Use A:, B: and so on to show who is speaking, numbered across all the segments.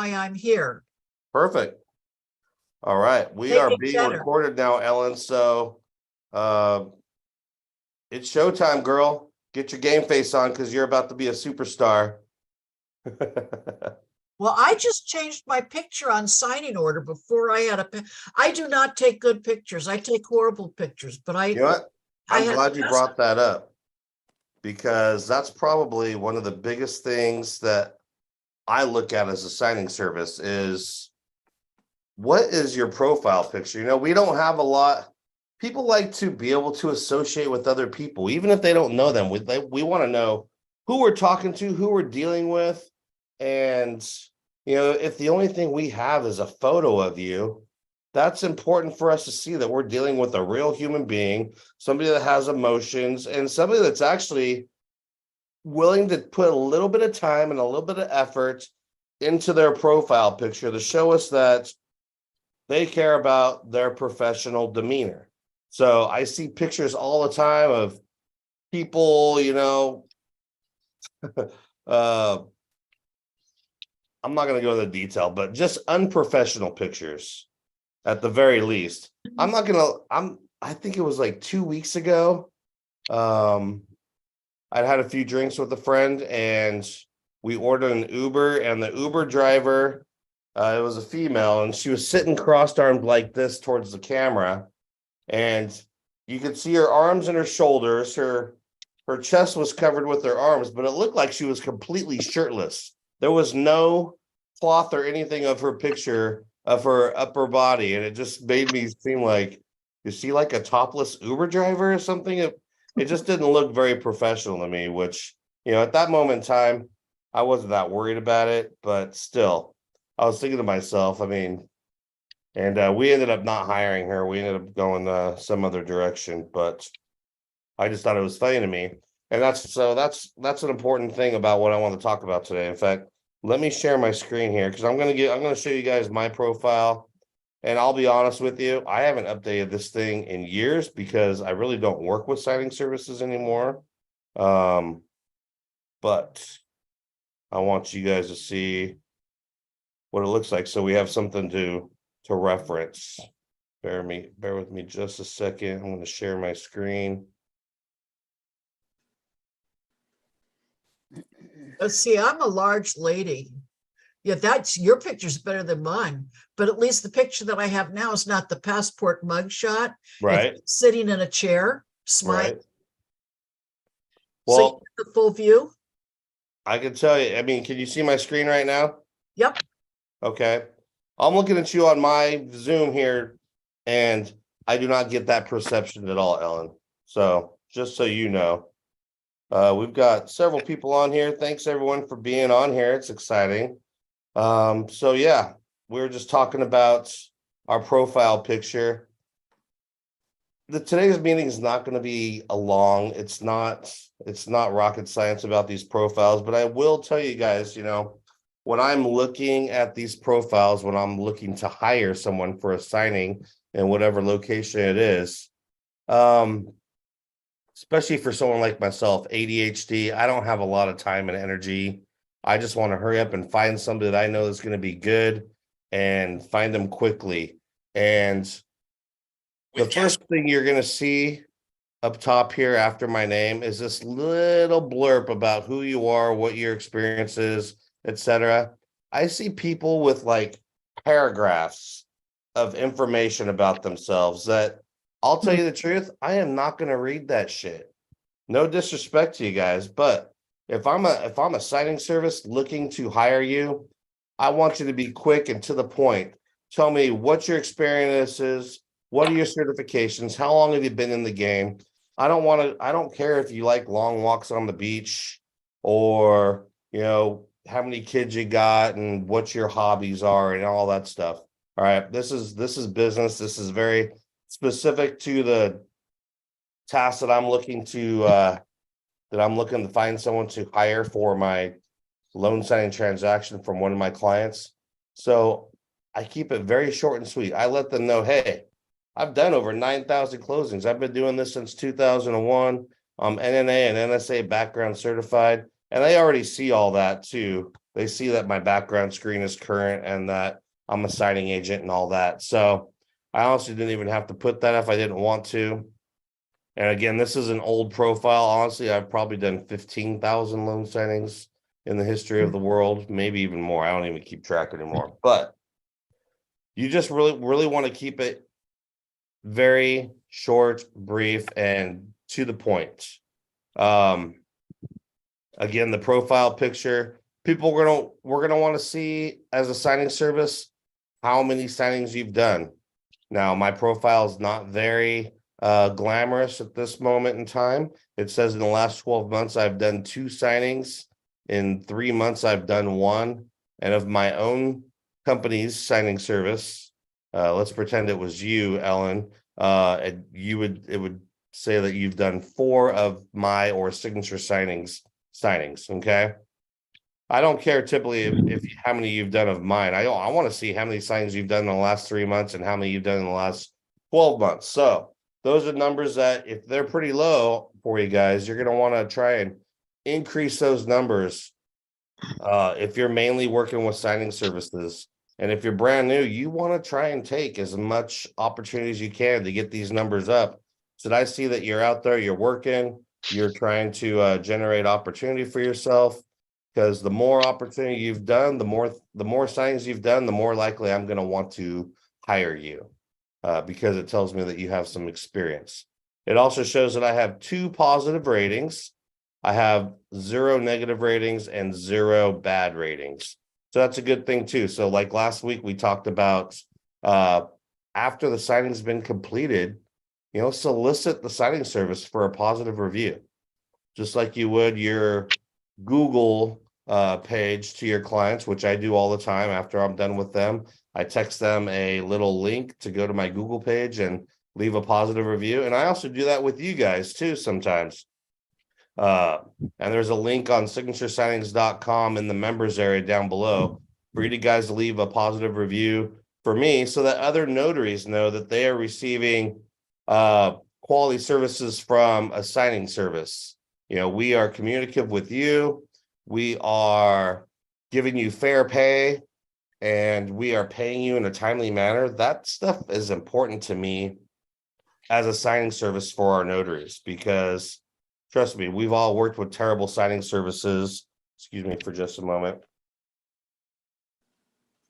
A: why I'm here.
B: Perfect. All right, we
A: Make
B: are
A: it
B: being
A: better.
B: recorded now, Ellen. So, it's showtime, girl. Get your game face on because you're about to be a superstar.
A: Well, I just changed my picture on signing order before I had I do not take good pictures. I take horrible pictures, but
B: You know what?
A: I
B: I'm
A: had
B: glad you brought that up because that's probably one of the biggest things that I look at as a signing service is what is your profile picture? You know, we don't have a lot. People like to be able to associate with other people, even if they don't know them. We want to know who we're talking to, who we're dealing with. And, you know, if the only thing we have is a photo of you, that's important for us to see that we're dealing with a real human being, somebody that has emotions, and somebody that's actually willing to put a little bit of time and a little bit of effort into their profile picture to show us that they care about their professional demeanor. So I see pictures all the time of people, you know, I'm not going to go into detail, but just unprofessional pictures at the very least. I think it was like 2 weeks ago. I'd had a few drinks with a friend and we ordered an Uber, and the Uber driver, it was a female, and she was sitting crossed-armed like this towards the camera. And you could see her arms and her shoulders. Her chest was covered with her arms, but it looked like she was completely shirtless. There was no cloth or anything of her picture of her upper body, and it just made me seem like, is she like a topless Uber driver or something? It just didn't look very professional to me, which, you know, at that moment in time, I wasn't that worried about it, but still, I was thinking to myself, I mean, and we ended up not hiring her. We ended up going some other direction, but I just thought it was funny to me. And that's an important thing about what I want to talk about today. In fact, let me share my screen here because I'm gonna show you guys my profile. And I'll be honest with you, I haven't updated this thing in years because I really don't work with signing services anymore. But I want you guys to see what it looks like. So we have something to reference. Bear with me just a second. I'm going to share my screen.
A: Let's see, I'm a large lady. Yeah, that's your picture's better than mine, but at least the picture that I have now is not the passport mugshot.
B: Right.
A: It's sitting in a chair, smiling.
B: Right.
A: So
B: Well,
A: you get the full view.
B: I can tell you, I mean, can you see my screen right now?
A: Yep.
B: Okay. I'm looking at you on my Zoom here, and I do not get that perception at all, Ellen. So just so you know, we've got several people on here. Thanks everyone for being on here. It's exciting. So yeah, we were just talking about our profile picture. Today's meeting is not going to be a long, it's not rocket science about these profiles, but I will tell you guys, you know, when I'm looking at these profiles, when I'm looking to hire someone for a signing in whatever location it is, especially for someone like myself, ADHD, I don't have a lot of time and energy. I just want to hurry up and find somebody that I know is going to be good and find them quickly. And the first thing you're going to see up top here after my name is this little blurb about who you are, what your experience is, etc. I see people with like paragraphs of information about themselves that I'll tell you the truth, I am not going to read that shit. No disrespect to you guys, but if I'm a signing service looking to hire you, I want you to be quick and to the point. Tell me what your experience is, what are your certifications, how long have you been in the game? I don't care if you like long walks on the beach or, you know, how many kids you got and what your hobbies are and all that stuff. All right, this is business. This is very specific to the task that I'm looking to find someone to hire for my loan signing transaction from one of my clients. So I keep it very short and sweet. I let them know, hey, I've done over 9,000 closings. I've been doing this since 2001. I'm NNA and NSA background certified, and they already see all that too. They see that my background screen is current and that I'm a signing agent and all that. So I honestly didn't even have to put that if I didn't want to. And again, this is an old profile. Honestly, I've probably done 15,000 loan signings in the history of the world, maybe even more. I don't even keep track anymore. But you just really want to keep it very short, brief, and to the point. Again, the profile picture, people we're gonna want to see as a signing service how many signings you've done. Now, my profile is not very glamorous at this moment in time. It says in the last 12 months, I've done 2 signings. In 3 months, I've done 1. And of my own company's signing service, let's pretend it was you, Ellen. It would say that you've done 4 of my or signature signings. Okay. I don't care typically if how many you've done of mine. I want to see how many signings you've done in the last 3 months and how many you've done in the last 12 months. So those are numbers that if they're pretty low for you guys, you're going to want to try and increase those numbers. If you're mainly working with signing services, and if you're brand new, you want to try and take as much opportunity as you can to get these numbers up. So that I see that you're out there, you're working, you're trying to generate opportunity for yourself. Because the more opportunity you've done, the more signings you've done, the more likely I'm going to want to hire you, because it tells me that you have some experience. It also shows that I have 2 positive ratings. I have 0 negative ratings and 0 bad ratings. So that's a good thing too. So like last week, we talked about after the signing's been completed, solicit the signing service for a positive review, just like you would your Google page to your clients, which I do all the time. After I'm done with them, I text them a little link to go to my Google page and leave a positive review. And I also do that with you guys too sometimes. And there's a link on signaturesIgnings.com in the members area down below for you guys to leave a positive review for me so that other notaries know that they are receiving quality services from a signing service. We are communicative with you. We are giving you fair pay and we are paying you in a timely manner. That stuff is important to me as a signing service for our notaries, because trust me, we've all worked with terrible signing services. Excuse me for just a moment.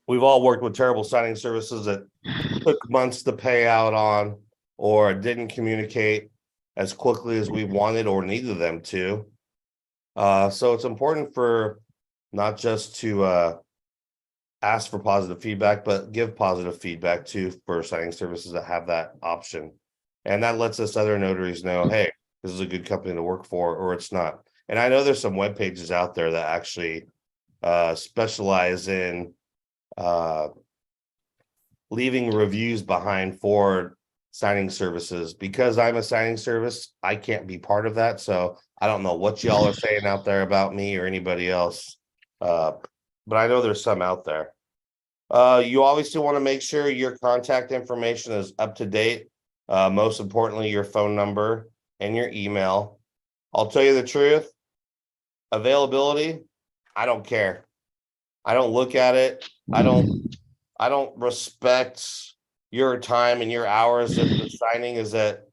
B: We've all worked with terrible signing services that took months to pay out on or didn't communicate as quickly as we wanted or needed them to. So it's important for not just to ask for positive feedback, but give positive feedback too for signing services that have that option. And that lets us other notaries know, hey, this is a good company to work for, or it's not. And I know there's some web pages out there that actually specialize in leaving reviews behind for signing services. Because I'm a signing service, I can't be part of that. So I don't know what y'all are saying out there about me or anybody else. But I know there's some out there. You obviously want to make sure your contact information is up to date. Most importantly, your phone number and your email. I'll tell you the truth. Availability, I don't care. I don't look at it. I don't respect your time and your hours if the signing is at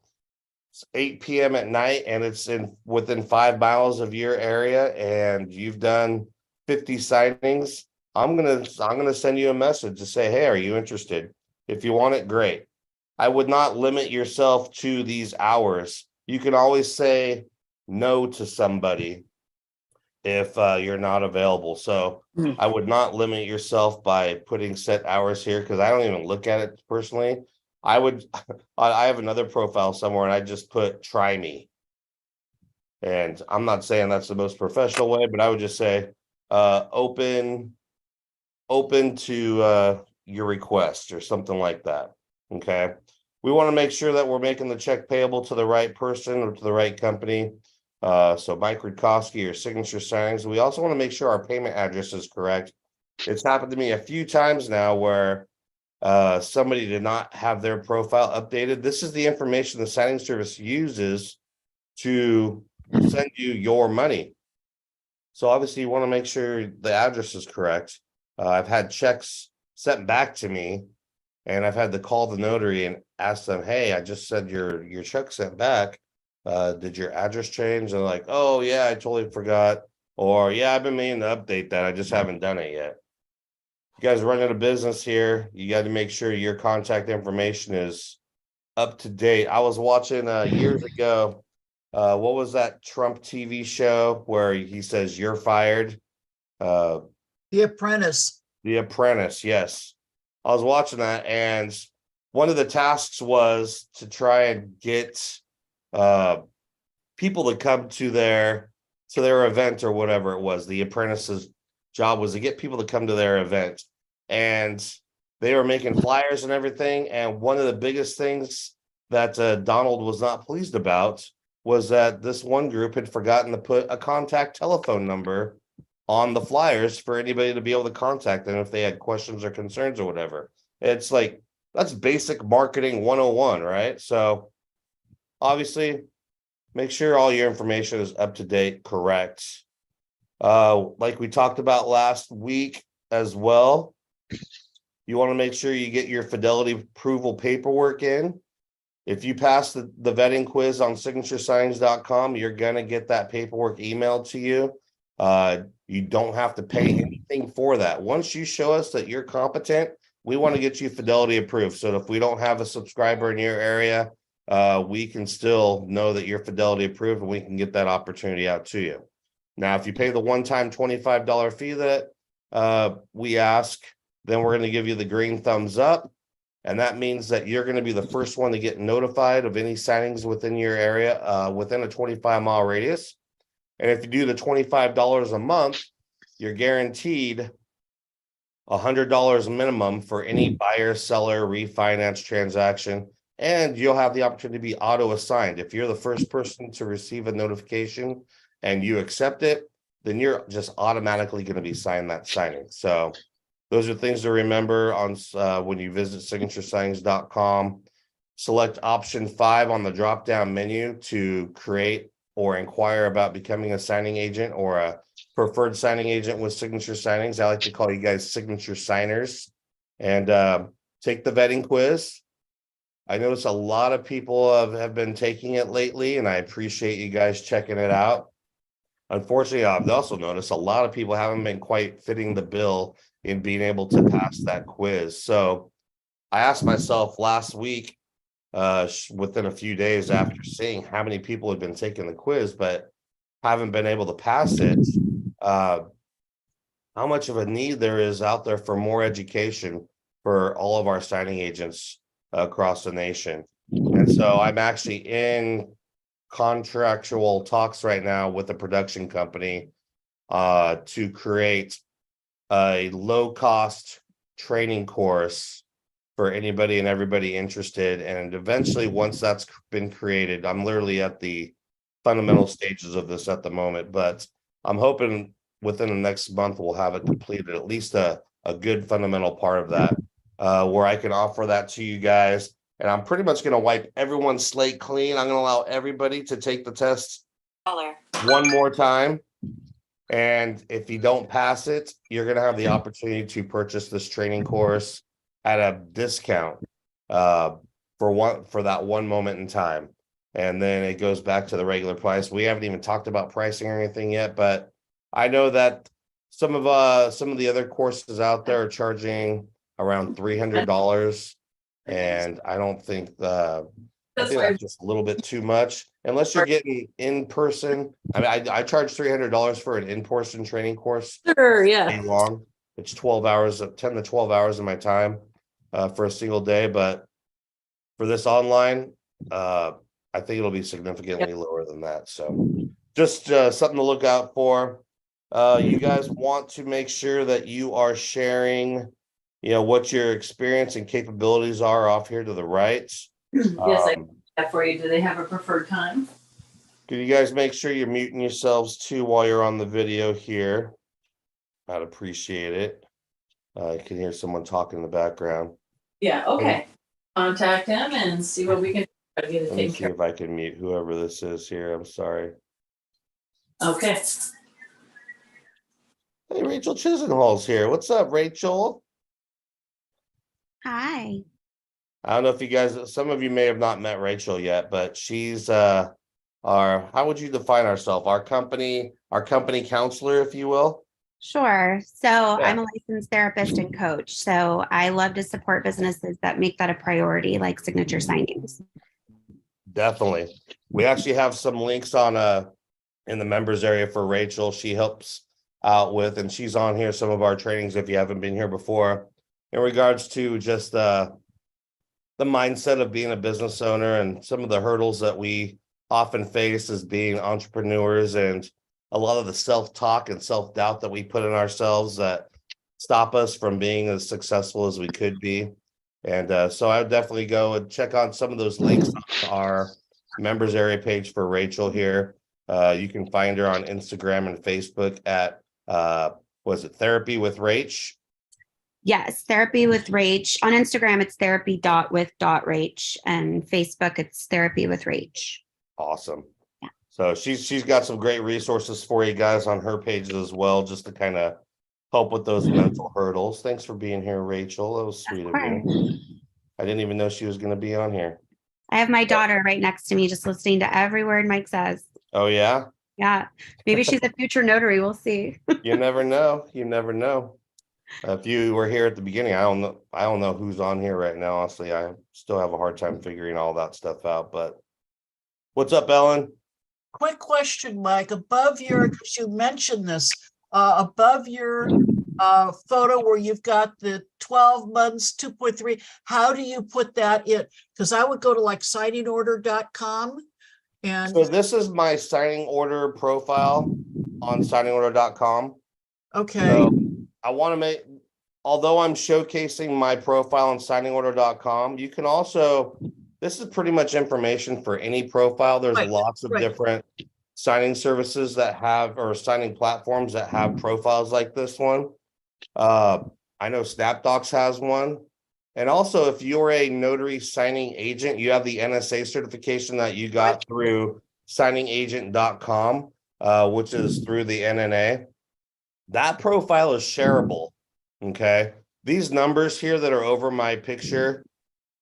B: 8 p.m. at night and it's within 5 miles of your area and you've done 50 signings. I'm gonna send you a message to say, hey, are you interested? If you want it, great. I would not limit yourself to these hours. You can always say no to somebody if you're not available. So I would not limit yourself by putting set hours here, because I don't even look at it personally. I have another profile somewhere and I just put try me. And I'm not saying that's the most professional way, but I would just say open to your request or something like that. Okay. We want to make sure that we're making the check payable to the right person or to the right company. So Mike Rutkowski or Signature Signings. We also want to make sure our payment address is correct. It's happened to me a few times now where somebody did not have their profile updated. This is the information the signing service uses to send you your money. So obviously you want to make sure the address is correct. I've had checks sent back to me, and I've had to call the notary and ask them, hey, I just said your check sent back. Did your address change? And they're like, oh yeah, I totally forgot. Or yeah, I've been meaning to update that. I just haven't done it yet. You guys running a business here, you got to make sure your contact information is up to date. I was watching years ago. What was that Trump TV show where he says you're fired? Uh,
A: The Apprentice.
B: The Apprentice, yes. I was watching that, and one of the tasks was to try and get people to come to their event or whatever it was. The apprentice's job was to get people to come to their event, and they were making flyers and everything. And one of the biggest things that Donald was not pleased about was that this one group had forgotten to put a contact telephone number on the flyers for anybody to be able to contact them if they had questions or concerns or whatever. It's like, that's basic marketing 101, right? So obviously make sure all your information is up to date, correct. Like we talked about last week as well, you want to make sure you get your fidelity approval paperwork in. If you pass the vetting quiz on signaturesigns.com, you're going to get that paperwork emailed to you. You don't have to pay anything for that. Once you show us that you're competent, we want to get you fidelity approved. So if we don't have a subscriber in your area, we can still know that you're fidelity approved, and we can get that opportunity out to you. Now, if you pay the one-time $25 fee that we ask, then we're going to give you the green thumbs up. And that means that you're going to be the first one to get notified of any signings within your area, within a 25-mile radius. And if you do the $25 a month, you're guaranteed $100 minimum for any buyer, seller, refinance transaction. And you'll have the opportunity to be auto assigned. If you're the first person to receive a notification and you accept it, then you're just automatically going to be signed that signing. So those are things to remember on when you visit signaturesigns.com. Select option 5 on the drop-down menu to create or inquire about becoming a signing agent or a preferred signing agent with Signature Signings. I like to call you guys signature signers. And take the vetting quiz. I notice a lot of people have been taking it lately, and I appreciate you guys checking it out. Unfortunately, I've also noticed a lot of people haven't been quite fitting the bill in being able to pass that quiz. So I asked myself last week, within a few days after seeing how many people had been taking the quiz but haven't been able to pass it, how much of a need there is out there for more education for all of our signing agents across the nation. And so I'm actually in contractual talks right now with a production company to create a low-cost training course for anybody and everybody interested. And eventually, once that's been created, I'm literally at the fundamental stages of this at the moment, but I'm hoping within the next month we'll have it completed, at least a good fundamental part of that, where I can offer that to you guys. And I'm pretty much going to wipe everyone's slate clean. I'm going to allow everybody to take the test one more time. And if you don't pass it, you're going to have the opportunity to purchase this training course at a discount for that one moment in time. And then it goes back to the regular price. We haven't even talked about pricing or anything yet, but I know that some of the other courses out there are charging around $300. And I don't think I think that's just a little bit too much, unless you're getting in person. I mean, I charge $300 for an in-person training course.
C: Sure, yeah.
B: Long. It's 12 hours, 10 to 12 hours of my time for a single day. But for this online, I think it'll be significantly lower than that. So just something to look out for. You guys want to make sure that you are sharing, what your experience and capabilities are off here to the right.
C: Yes, I have that for you. Do they have a preferred time?
B: Can you guys make sure you're muting yourselves too while you're on the video here? I'd appreciate it. I can hear someone talking in the background.
C: Yeah, okay. Contact him and see what we can do to get it
B: Let me
C: taken
B: see
C: care
B: if I can mute whoever this is here. I'm sorry.
C: of. Okay.
B: Hey, Rachel Chisenhall's here. What's up, Rachel?
D: Hi.
B: I don't know if you guys, some of you may have not met Rachel yet, but she's how would you define ourselves? Our company counselor, if you will.
D: Sure. So
B: Yeah.
D: I'm a licensed therapist and coach. So I love to support businesses that make that a priority, like signature signings.
B: Definitely. We actually have some links on in the members area for Rachel. She helps out with, and she's on here some of our trainings if you haven't been here before, in regards to just the mindset of being a business owner and some of the hurdles that we often face as being entrepreneurs, and a lot of the self-talk and self-doubt that we put in ourselves that stop us from being as successful as we could be. And so I would definitely go and check on some of those links on our members area page for Rachel here. You can find her on Instagram and Facebook at was it Therapy with Rach?
D: Yes, Therapy with Rach. On Instagram, it's therapy.with.rach, and Facebook, it's Therapy with Rach.
B: Awesome.
D: Yeah.
B: So she's got some great resources for you guys on her pages as well, just to kind of help with those mental hurdles. Thanks for being here, Rachel. That was sweet of you. I didn't even know she was going to be on here.
D: I have my daughter right next to me, just listening to every word Mike says.
B: Oh yeah?
D: Yeah. Maybe she's a future notary. We'll see.
B: You never know. You never know. If you were here at the beginning, I don't know who's on here right now. Honestly, I still have a hard time figuring all that stuff out. But what's up, Ellen?
A: Quick question, Mike, above your, because you mentioned this, above your photo where you've got the 12 months, 2.3, how do you put that in? Because I would go to like signingorder.com and
B: So this is my signing order profile on signingorder.com.
A: okay,
B: So I want to make, although I'm showcasing my profile on signingorder.com, you can also, this is pretty much information for any profile. There's
A: Right,
B: lots of
A: right.
B: different signing services that have, or signing platforms that have profiles like this one. I know SnapDocs has one. And also, if you're a notary signing agent, you have the NSA certification that you got through signingagent.com, which is through the NNA. That profile is shareable. Okay. These numbers here that are over my picture,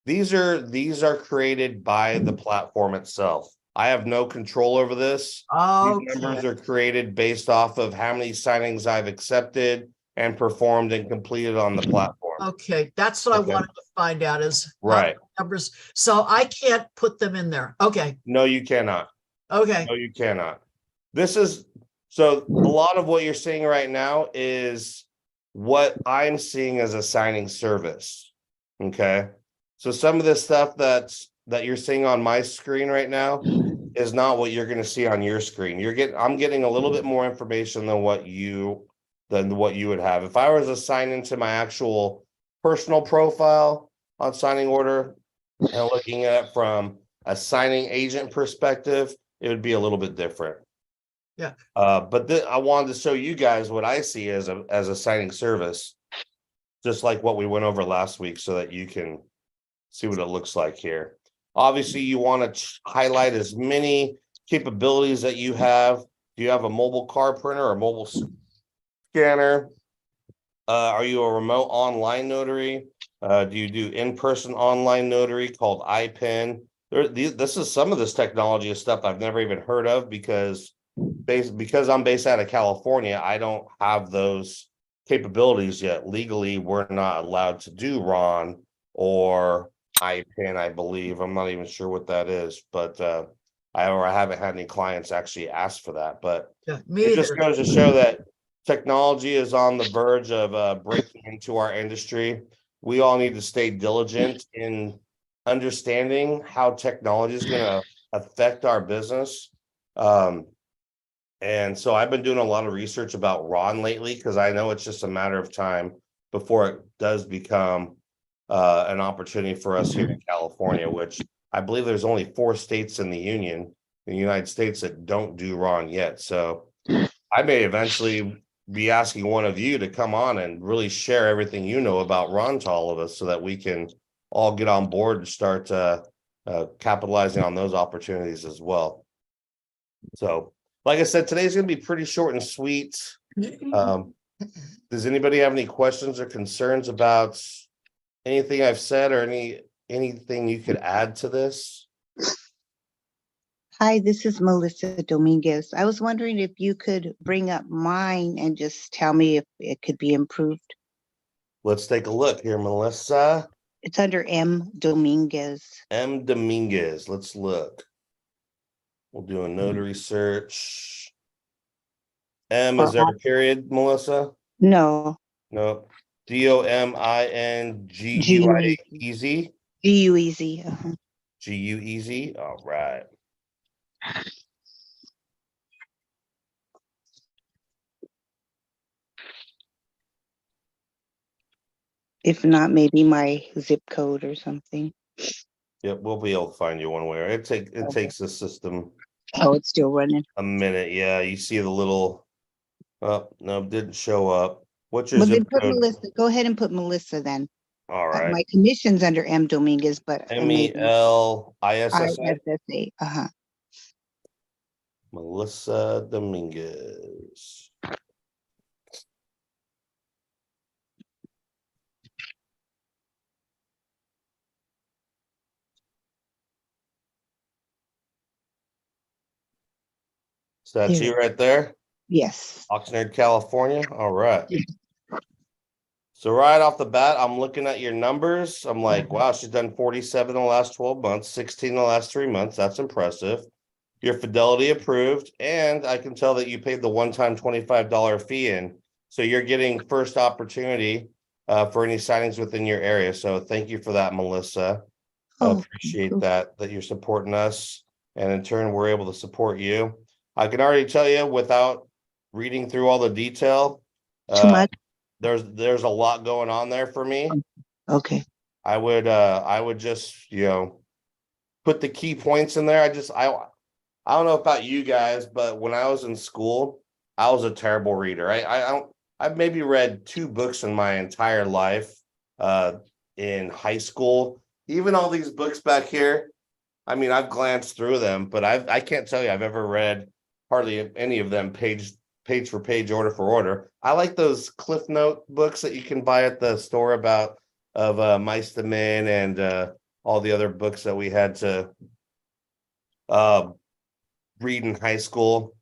B: these are created by the platform itself. I have no control over this. These numbers
A: okay,
B: are created based off of how many signings I've accepted and performed and completed on the platform.
A: okay. That's what
B: Okay.
A: I wanted to find out is how
B: Right.
A: the numbers. So I can't put them in there. Okay,
B: No, you cannot.
A: okay,
B: No, you cannot. This is, so a lot of what you're seeing right now is what I'm seeing as a signing service. Okay. So some of this stuff that you're seeing on my screen right now is not what you're going to see on your screen. I'm getting a little bit more information than what you would have. If I was to sign into my actual personal profile on signing order and looking at it from a signing agent perspective, it would be a little bit different.
A: Yeah.
B: But I wanted to show you guys what I see as a signing service, just like what we went over last week, so that you can see what it looks like here. Obviously, you want to highlight as many capabilities that you have. Do you have a mobile card printer or mobile scanner? Are you a remote online notary? Do you do in-person online notary called iPen? This is some of this technology is stuff I've never even heard of because I'm based out of California. I don't have those capabilities yet. Legally, we're not allowed to do RON or iPen, I believe. I'm not even sure what that is, but I haven't had any clients actually ask for that. But
A: yeah, me
B: it just
A: either.
B: goes to show that technology is on the verge of breaking into our industry. We all need to stay diligent in understanding how technology is going to affect our business. And so I've been doing a lot of research about RON lately because I know it's just a matter of time before it does become an opportunity for us here in California, which I believe there's only 4 states in the union, in the United States, that don't do RON yet. So I may eventually be asking one of you to come on and really share everything you know about RON to all of us so that we can all get on board and start capitalizing on those opportunities as well. So, like I said, today's going to be pretty short and sweet. Does anybody have any questions or concerns about anything I've said or anything you could add to this?
E: Hi, this is Melissa Dominguez. I was wondering if you could bring up mine and just tell me if it could be improved.
B: Let's take a look here, Melissa.
E: It's under M. Dominguez.
B: M. Dominguez. Let's look. We'll do a notary search. M, is there a period, Melissa?
E: No,
B: No. Dominguez. Easy.
E: G-U-E-Z.
B: G-U-E-Z. All right.
E: If not, maybe my zip code or something.
B: Yep, we'll be able to find you one way. It takes the system
E: Oh, it's still running.
B: a minute. Yeah, you see the little. Oh no, didn't show up. What's your
E: Well, then
B: zip
E: put
B: code?
E: Melissa. Go ahead and put Melissa then.
B: All right.
E: My commission's under M. Dominguez, but maybe
B: Melissa.
E: ISSA.
B: Melissa Dominguez. So that's
E: Here.
B: you right there,
E: Yes.
B: Oxnard, California. All right. So right off the bat, I'm looking at your numbers. I'm like, wow, she's done 47 in the last 12 months, 16 in the last 3 months. That's impressive. Your Fidelity approved, and I can tell that you paid the one-time $25 fee in. So you're getting first opportunity for any signings within your area. So thank you for that, Melissa. I
E: Oh,
B: appreciate that you're supporting us, and in turn, we're able to support you. I can already tell you without reading through all the detail,
E: too much.
B: there's a lot going on there for me.
E: Okay.
B: I would just, put the key points in there. I don't know about you guys, but when I was in school, I was a terrible reader. I've maybe read 2 books in my entire life in high school. Even all these books back here, I mean, I've glanced through them, but I can't tell you I've ever read hardly any of them page for page, order for order. I like those Cliff Note books that you can buy at the store of Mice the Men and all the other books that we had to read in high school.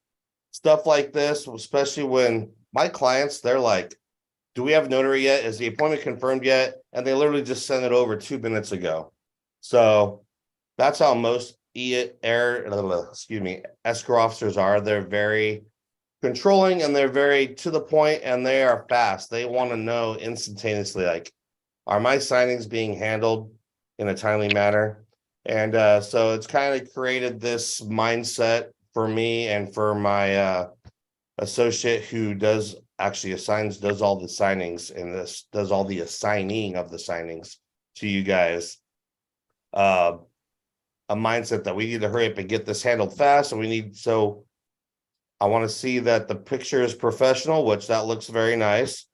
B: Stuff like this, especially when my clients, they're like, do we have notary yet? Is the appointment confirmed yet? And they literally just sent it over 2 minutes ago. So that's how most escrow officers are. They're very controlling and they're very to the point and they are fast. They want to know instantaneously, like, are my signings being handled in a timely manner? And so it's kind of created this mindset for me and for my associate who does all the signings and this does all the assigning of the signings to you guys. A mindset that we need to hurry up and get this handled fast. So I want to see that the picture is professional, which that looks very nice.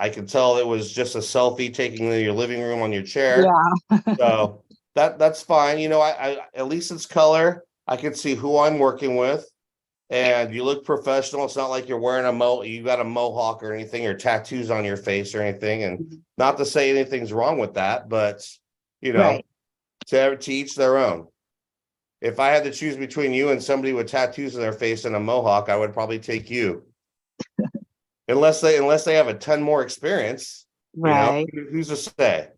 B: I can tell it was just a selfie taken in your living room on your chair.
E: Yeah.
B: So that's fine. I at least it's color. I can see who I'm working with. And you look professional. It's not like you're wearing you got a mohawk or anything or tattoos on your face or anything. And not to say anything's wrong with that, but
E: Right.
B: to each their own. If I had to choose between you and somebody with tattoos on their face and a mohawk, I would probably take you. unless they have a ton more experience.
E: Right.
B: Who's to say?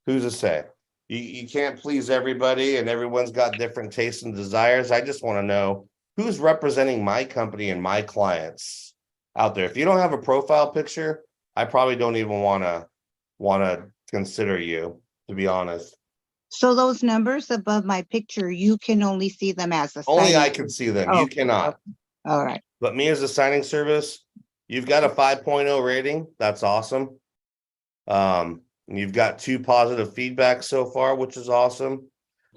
B: Who's to say? You can't please everybody and everyone's got different tastes and desires. I just want to know who's representing my company and my clients out there. If you don't have a profile picture, I probably don't even want to consider you, to be honest.
E: So those numbers above my picture, you can only see them as a
B: Only
E: signing.
B: I can see them.
E: Oh,
B: You cannot.
E: okay. All right.
B: But me as a signing service, you've got a 5.0 rating. That's awesome. You've got 2 positive feedbacks so far, which is awesome.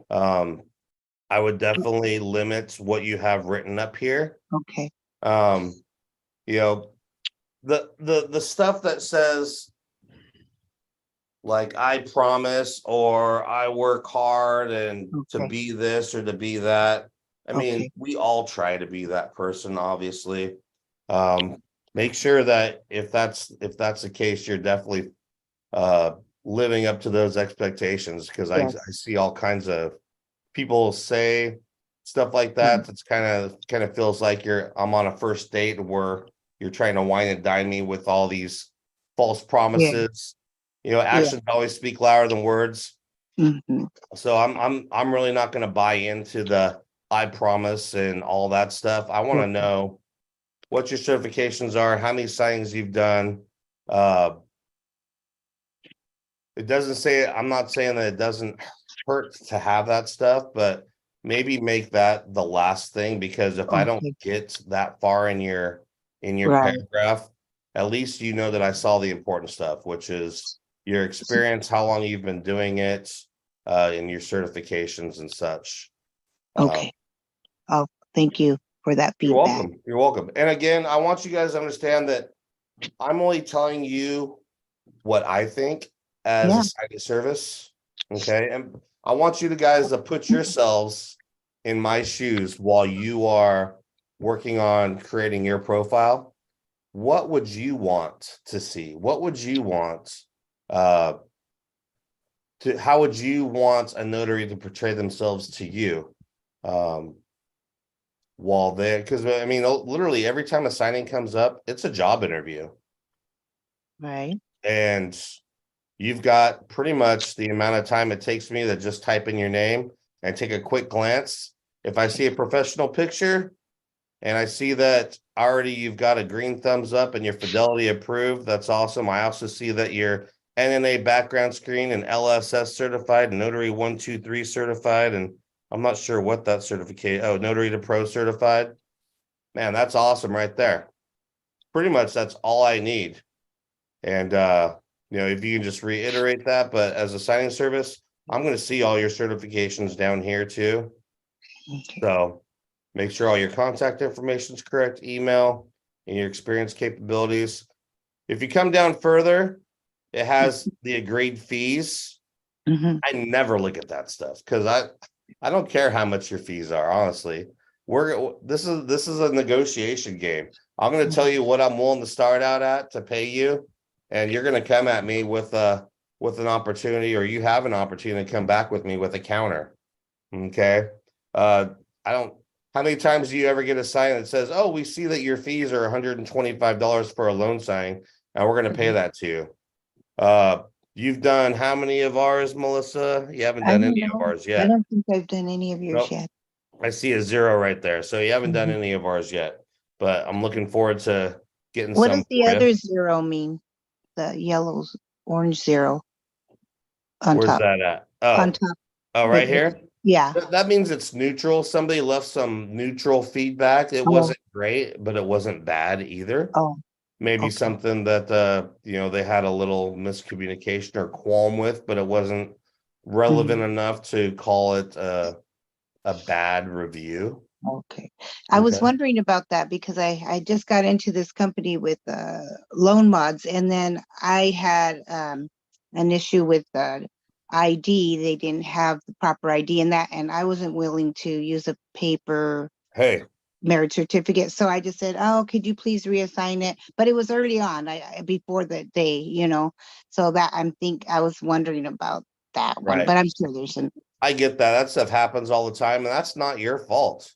B: I would definitely limit what you have written up here.
E: Okay.
B: The stuff that says like I promise or I work hard and to
E: Okay.
B: be this or to be that. I mean,
E: Okay.
B: we all try to be that person, obviously. make sure that if that's the case, you're definitely living up to those expectations, because I
E: Yes.
B: see all kinds of people say stuff like that. It's kind of feels like I'm on a first date where you're trying to wine and dine me with all these false promises. You know, actions always speak louder than words.
E: Mhm.
B: So I'm really not going to buy into the I promise and all that stuff. I want to
E: Okay.
B: know what your certifications are, how many signings you've done. Uh, it doesn't say, I'm not saying that it doesn't hurt to have that stuff, but maybe make that the last thing, because if I don't
E: Okay.
B: get that far in your
E: Right.
B: paragraph, at least you know that I saw the important stuff, which is your experience, how long you've been doing it, and your certifications and such.
E: Okay. Oh, thank you for that
B: You're
E: feedback.
B: welcome. You're welcome. And again, I want you guys to understand that I'm only telling you what I think as
E: Yeah.
B: a signing service. Okay. And I want you to guys to put yourselves in my shoes while you are working on creating your profile. What would you want to see? What would you want how would you want a notary to portray themselves to you? While there, because I mean, literally every time a signing comes up, it's a job interview.
E: Right.
B: And you've got pretty much the amount of time it takes me to just type in your name and take a quick glance. If I see a professional picture and I see that already you've got a green thumbs up and your fidelity approved, that's awesome. I also see that you're NNA background screen and LSS certified, Notary 123 certified, and I'm not sure what that certificate. Oh, Notary to Pro certified. Man, that's awesome right there. Pretty much that's all I need. And you know, if you can just reiterate that, but as a signing service, I'm going to see all your certifications down here too.
E: Okay.
B: So make sure all your contact information is correct, email, and your experience capabilities. If you come down further, it has the agreed fees.
E: Mhm.
B: I never look at that stuff because I don't care how much your fees are, honestly. This is a negotiation game. I'm going to tell you what I'm willing to start out at to pay you, and you're going to come at me with an opportunity, or you have an opportunity to come back with me with a counter. Okay. I don't, how many times do you ever get a sign that says, oh, we see that your fees are $125 for a loan signing, and we're going to pay that to you. You've done how many of ours, Melissa? You haven't
E: I
B: done
E: don't
B: any of
E: know.
B: ours
E: I
B: yet.
E: don't think I've done any of yours
B: Nope.
E: yet.
B: I see a 0 right there. So you haven't done
E: Mhm.
B: any of ours yet, but I'm looking forward to getting
E: What
B: some
E: does the
B: for you.
E: other zero mean? The yellows, orange zero on
B: Where's
E: top,
B: that at?
E: on
B: Oh,
E: top.
B: right here.
E: Yeah.
B: That means it's neutral. Somebody left some neutral feedback. It
E: Oh,
B: wasn't great, but it wasn't bad either.
E: oh,
B: Maybe
E: okay.
B: something that you know, they had a little miscommunication or qualm with, but it wasn't relevant enough to call it a bad review.
E: Okay. I was
B: Okay.
E: wondering about that because I just got into this company with loan mods, and then I had an issue with ID. They didn't have the proper ID in that, and I wasn't willing to use a paper
B: Hey,
E: marriage certificate. So I just said, "Oh, could you please reassign it?" But it was early on, before the day, So that I was wondering about that one,
B: right.
E: but I'm sure there's some.
B: I get that. That stuff happens all the time, and that's not your fault.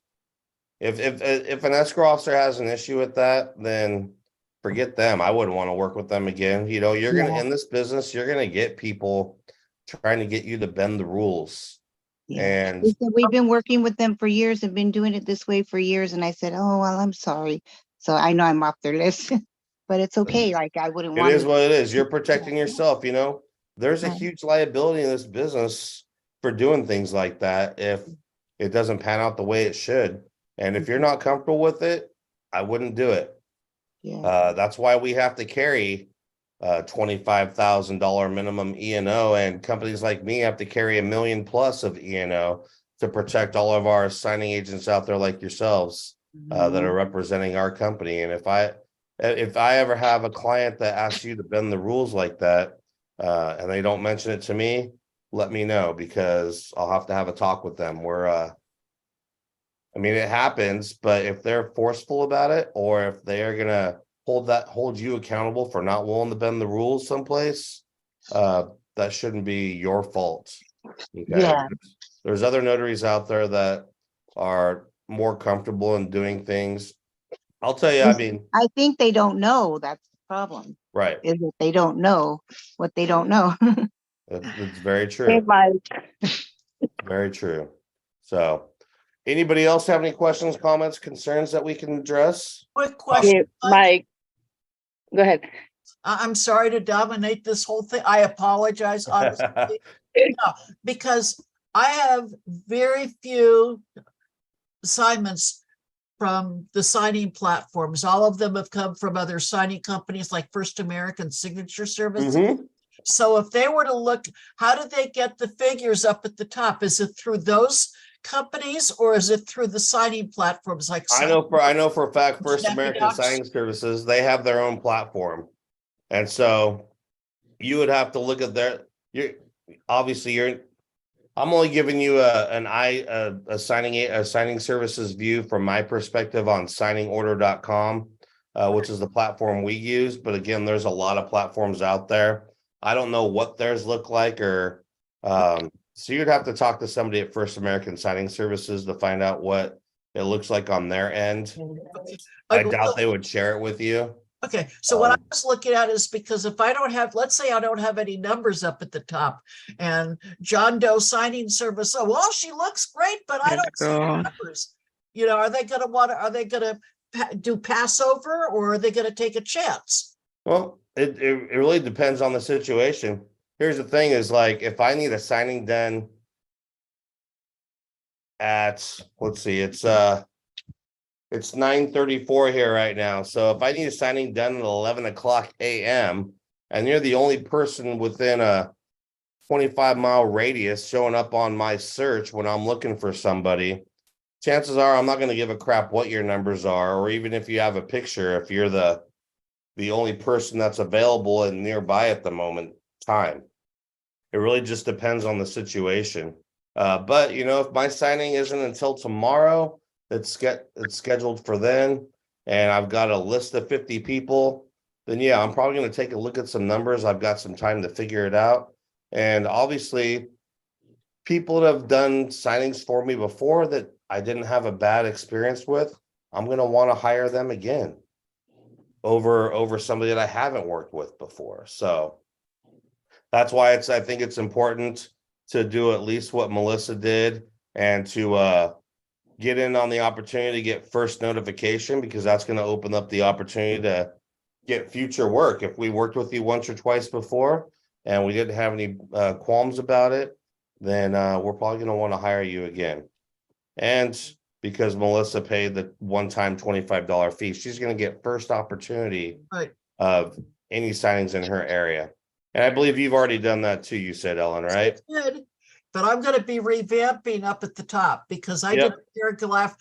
B: If an escrow officer has an issue with that, then forget them. I wouldn't want to work with them again. You know, you're gonna
E: Yeah,
B: in this business, you're gonna get people trying to get you to bend the rules.
E: yeah.
B: And
E: They said, we've been working with them for years and been doing it this way for years. And I said, oh, well, I'm sorry. So I know I'm off their list, but it's okay. Like I wouldn't
B: it
E: want
B: is
E: to.
B: what it is. You're protecting yourself, you know. There's a
E: Right.
B: huge liability in this business for doing things like that if it doesn't pan out the way it should. And if you're not comfortable with it, I wouldn't do it.
E: Yeah.
B: That's why we have to carry $25,000 minimum E&O, and companies like me have to carry $1 million plus of E&O to protect all of our signing agents out there like yourselves that are representing our company. And if I ever have a client that asks you to bend the rules like that, and they don't mention it to me, let me know, because I'll have to have a talk with them. I mean, it happens, but if they're forceful about it, or if they are gonna hold you accountable for not willing to bend the rules someplace, that shouldn't be your fault. Okay.
E: Yeah.
B: There's other notaries out there that are more comfortable in doing things. I'll tell you, I mean,
E: I think they don't know. That's the problem,
B: right.
E: is that they don't know what they don't know.
B: That's very
F: Hey,
B: true.
F: Mike.
B: Very true. So, anybody else have any questions, comments, concerns that we can address?
A: Quick question.
F: Yeah, Mike. Go ahead.
A: I'm sorry to dominate this whole thing. I apologize, honestly. No, because I have very few assignments from the signing platforms. All of them have come from other signing companies like First American Signature Services.
B: Mhm.
A: So if they were to look, how do they get the figures up at the top? Is it through those companies or is it through the signing platforms like?
B: I know for a fact, First
A: Snappy
B: American
A: Docs?
B: Signing Services, they have their own platform. And so you would have to look at I'm only giving you a signing services view from my perspective on signingorder.com, which is the platform we use. But again, there's a lot of platforms out there. I don't know what theirs look like so you'd have to talk to somebody at First American Signing Services to find out what it looks like on their end. I doubt they would share it with you.
A: Okay, so what I was looking at is because if I don't have, let's say I don't have any numbers up at the top and John Doe signing service, oh, well, she looks great, but I don't see the numbers. You know, are they gonna do Passover or are they gonna take a chance?
B: Well, it really depends on the situation. Here's the thing is like, if I need a signing done at, let's see, it's 9:34 here right now. So if I need a signing done at 11 o'clock AM and you're the only person within a 25-mile radius showing up on my search when I'm looking for somebody, chances are I'm not going to give a crap what your numbers are, or even if you have a picture, if you're the only person that's available and nearby at the moment time. It really just depends on the situation. But you know, if my signing isn't until tomorrow, it's scheduled for then, and I've got a list of 50 people, then yeah, I'm probably going to take a look at some numbers. I've got some time to figure it out. And obviously, people that have done signings for me before that I didn't have a bad experience with, I'm going to want to hire them again over somebody that I haven't worked with before. So that's why I think it's important to do at least what Melissa did and to get in on the opportunity to get first notification, because that's going to open up the opportunity to get future work. If we worked with you once or twice before and we didn't have any qualms about it, then we're probably going to want to hire you again. And because Melissa paid the one-time $25 fee, she's going to get first opportunity of any signings in her area. And I believe you've already done that too, you said, Ellen, right?
A: Good. But I'm going to be revamping up at the top because I did a paragraph.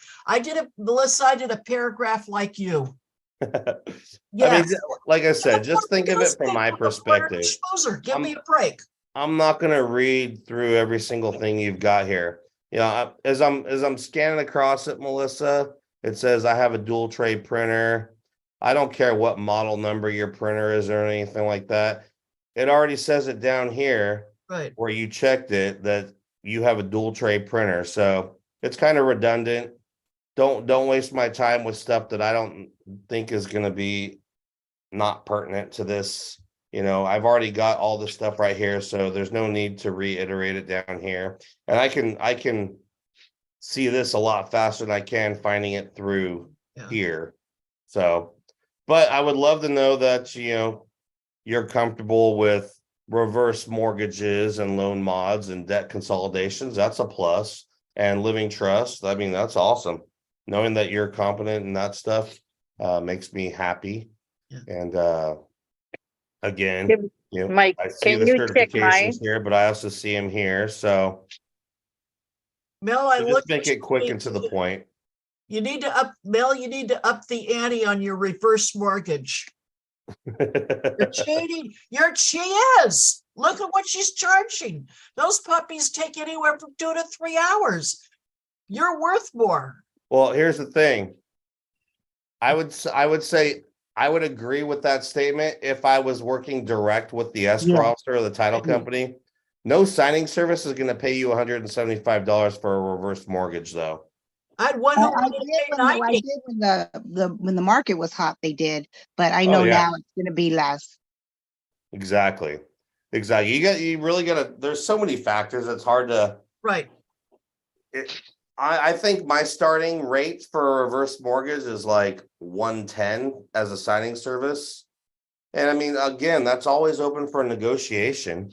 A: Melissa, I did a paragraph like you.
B: Yeah. I mean, like I said, just think of it from my perspective.
A: Give me a break.
B: I'm not going to read through every single thing you've got here. You know, as I'm scanning across it, Melissa, it says I have a dual tray printer. I don't care what model number your printer is or anything like that. It already says it down here.
A: Right.
B: Where you checked it that you have a dual tray printer. So it's kind of redundant. Don't waste my time with stuff that I don't think is going to be not pertinent to this. You know, I've already got all the stuff right here, so there's no need to reiterate it down here. And I can see this a lot faster than I can finding it through here. So, but I would love to know that, you know, you're comfortable with reverse mortgages and loan mods and debt consolidations. That's a plus. And living trust. I mean, that's awesome. Knowing that you're competent in that stuff makes me happy.
A: Yeah.
B: And again, you know,
F: Mike,
B: I see
F: can
B: the
F: you check mine?
B: certifications here, but I also see them here. So
A: Mel, I
B: just
A: look
B: make it quick and to the point.
A: You need to up the ante on your reverse mortgage. You're cheating. She is. Look at what she's charging. Those puppies take anywhere from 2 to 3 hours. You're worth more.
B: Well, here's the thing. I would say I would agree with that statement if I was working direct with the escrow
E: Yeah.
B: officer or the title
E: Yeah.
B: company. No signing service is going to pay you $175 for a reverse mortgage, though.
A: I had one
E: I
A: who
E: I
A: wanted to
E: did
A: pay
E: when I
A: 90.
E: did when the market was hot, they did, but I
B: Oh,
E: know
B: yeah.
E: now it's gonna be less.
B: Exactly. Exactly. You really gotta, there's so many factors. It's hard to,
A: Right.
B: I think my starting rate for a reverse mortgage is like 110 as a signing service. And I mean, again, that's always open for negotiation.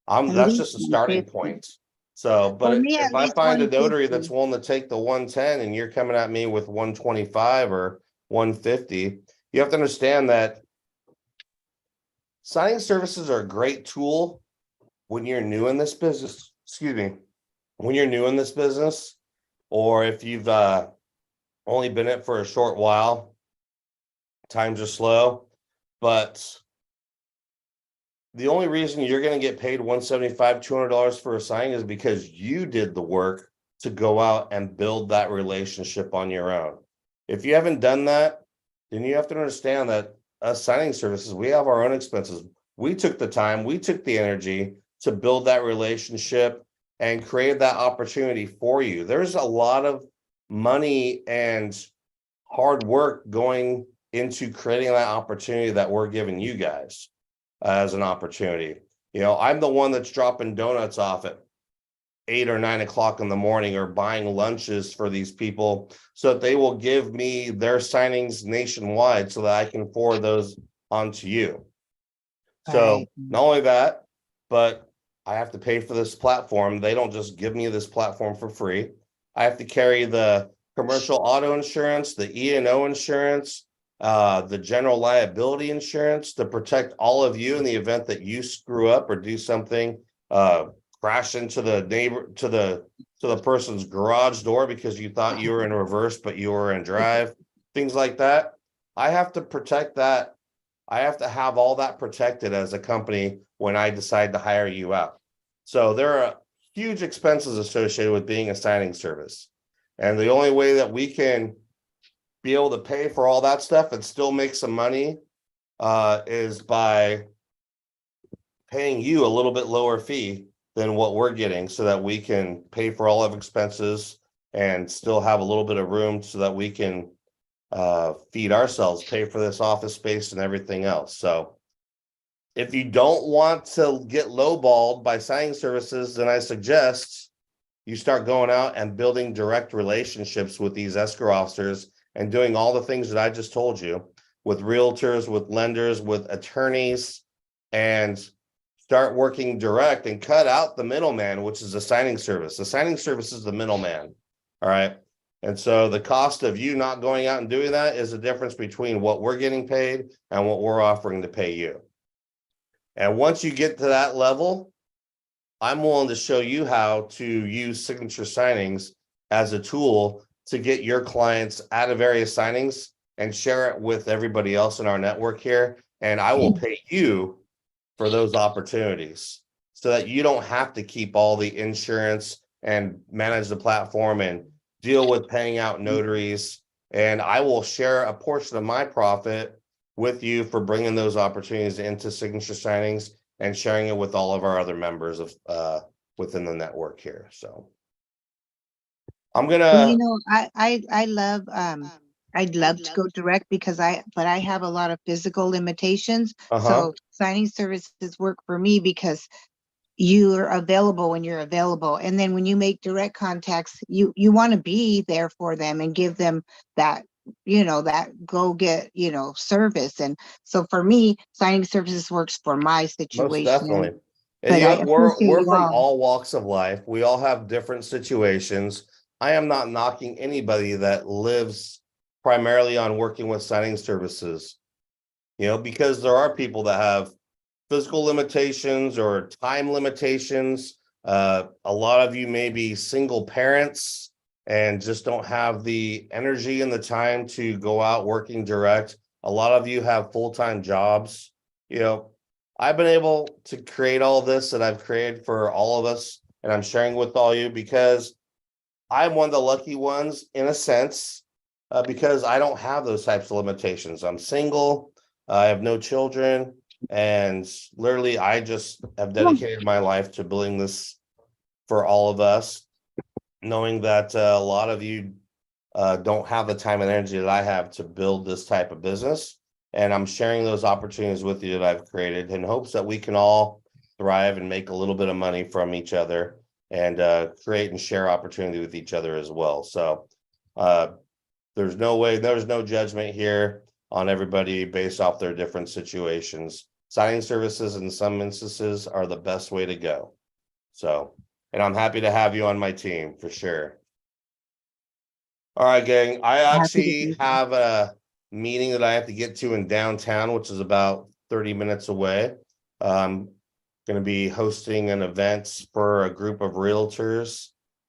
E: At
B: That's
E: least
B: just a starting
E: 150.
B: point. So,
E: For
B: but
E: me,
B: if
E: at
B: I
E: least
B: find a notary that's
E: 150.
B: willing to take the 110 and you're coming at me with 125 or 150, you have to understand that signing services are a great tool when you're new in this business. Excuse me. When you're new in this business, or if you've only been in it for a short while, times are slow. But the only reason you're going to get paid $175, $200 for a signing is because you did the work to go out and build that relationship on your own. If you haven't done that, then you have to understand that us signing services, we have our own expenses. We took the time, we took the energy to build that relationship and create that opportunity for you. There's a lot of money and hard work going into creating that opportunity that we're giving you guys as an opportunity. You know, I'm the one that's dropping donuts off at 8 or 9 o'clock in the morning or buying lunches for these people so that they will give me their signings nationwide so that I can forward those onto you. So
E: Right.
B: not only that, but I have to pay for this platform. They don't just give me this platform for free. I have to carry the commercial auto insurance, the E&O insurance, the general liability insurance to protect all of you in the event that you screw up or do something, crash into the neighbor, to the person's garage door because you thought you were in reverse, but you were in drive, things like that. I have to protect that. I have to have all that protected as a company when I decide to hire you out. So there are huge expenses associated with being a signing service. And the only way that we can be able to pay for all that stuff and still make some money is by paying you a little bit lower fee than what we're getting so that we can pay for all of expenses and still have a little bit of room so that we can feed ourselves, pay for this office space and everything else. So if you don't want to get lowballed by signing services, then I suggest you start going out and building direct relationships with these escrow officers and doing all the things that I just told you with realtors, with lenders, with attorneys, and start working direct and cut out the middleman, which is a signing service. The signing service is the middleman. All right. And so the cost of you not going out and doing that is the difference between what we're getting paid and what we're offering to pay you. And once you get to that level, I'm willing to show you how to use signature signings as a tool to get your clients out of various signings and share it with everybody else in our network here. And I will pay you for those opportunities so that you don't have to keep all the insurance and manage the platform and deal with paying out notaries. And I will share a portion of my profit with you for bringing those opportunities into signature signings and sharing it with all of our other members of within the network here. So I'm
E: Well,
B: gonna
E: I love I'd love to go direct because but I have a lot of physical limitations. So signing services work for me because you are available when you're available. And then when you make direct contacts, you want to be there for them and give them that, that go get, service. And so for me, signing services works for my
B: most
E: situation.
B: definitely. And
E: But
B: you
E: I
B: know,
E: appreciate
B: we're
E: you
B: from
E: all.
B: all walks of life. We all have different situations. I am not knocking anybody that lives primarily on working with signing services, because there are people that have physical limitations or time limitations. A lot of you may be single parents and just don't have the energy and the time to go out working direct. A lot of you have full-time jobs. I've been able to create all this that I've created for all of us, and I'm sharing with all you because I'm one of the lucky ones in a sense because I don't have those types of limitations. I'm single, I have no children, and literally I just have dedicated my life to building this for all of us, knowing that a lot of you don't have the time and energy that I have to build this type of business. And I'm sharing those opportunities with you that I've created in hopes that we can all thrive and make a little bit of money from each other and create and share opportunity with each other as well. So there's no judgment here on everybody based off their different situations. Signing services in some instances are the best way to go. So, and I'm happy to have you on my team for sure. All right, gang. I actually have a meeting that I have to get to in downtown, which is about 30 minutes away. I'm going to be hosting an event for a group of realtors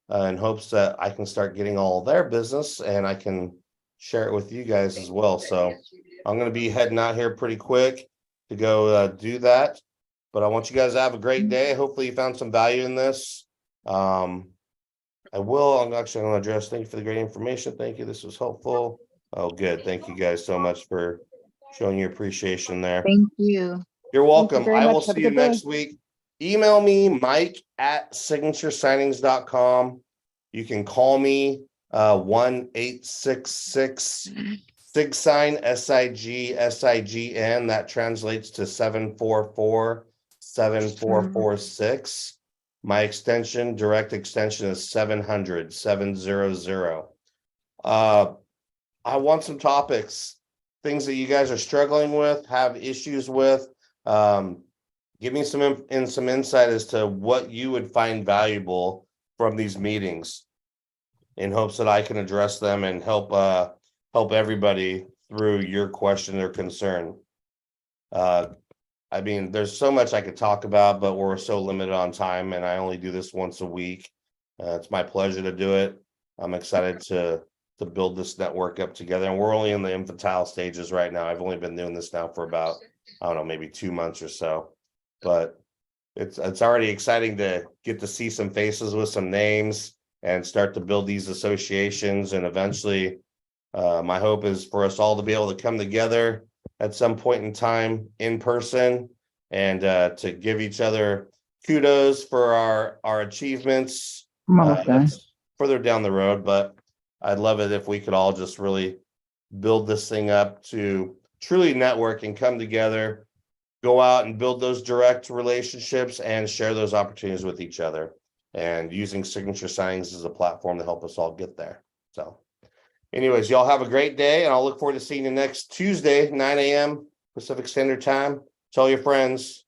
B: in hopes that I can start getting all their business and I can share it with you guys as well. So I'm going to be heading out here pretty quick to go do that. But I want you guys to have a great day. Hopefully you found some value in this. I'm actually going to address, thank you for the great information. Thank you. This was helpful. Oh, good. Thank you guys so much for showing your appreciation there.
E: Thank you.
B: You're welcome.
F: very
B: I will
F: much. Have
B: see
F: a
B: you
F: good day.
B: next week. Email me, mike@signaturesignings.com. You can call me 1-866 SIGSIGN, SIGN. That translates to 744-7446. My extension, direct extension is 700. I want some topics, things that you guys are struggling with, have issues with. Give me some insight as to what you would find valuable from these meetings in hopes that I can address them and help everybody through your question or concern. I mean, there's so much I could talk about, but we're so limited on time and I only do this once a week. It's my pleasure to do it. I'm excited to build this network up together. And we're only in the infantile stages right now. I've only been doing this now for about, I don't know, maybe 2 months or so, but it's already exciting to get to see some faces with some names and start to build these associations. And eventually my hope is for us all to be able to come together at some point in time in person and to give each other kudos for our achievements further down the road. But I'd love it if we could all just really build this thing up to truly network and come together, go out and build those direct relationships and share those opportunities with each other, and using Signature Signings as a platform to help us all get there. So anyways, y'all have a great day, and I'll look forward to seeing you next Tuesday, 9 a.m. Pacific Standard Time. Tell your friends.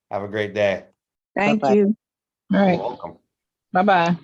B: Have a great day.
F: Thank
E: Bye-bye.
F: you. All
B: You're
F: right.
B: welcome.
F: Bye-bye.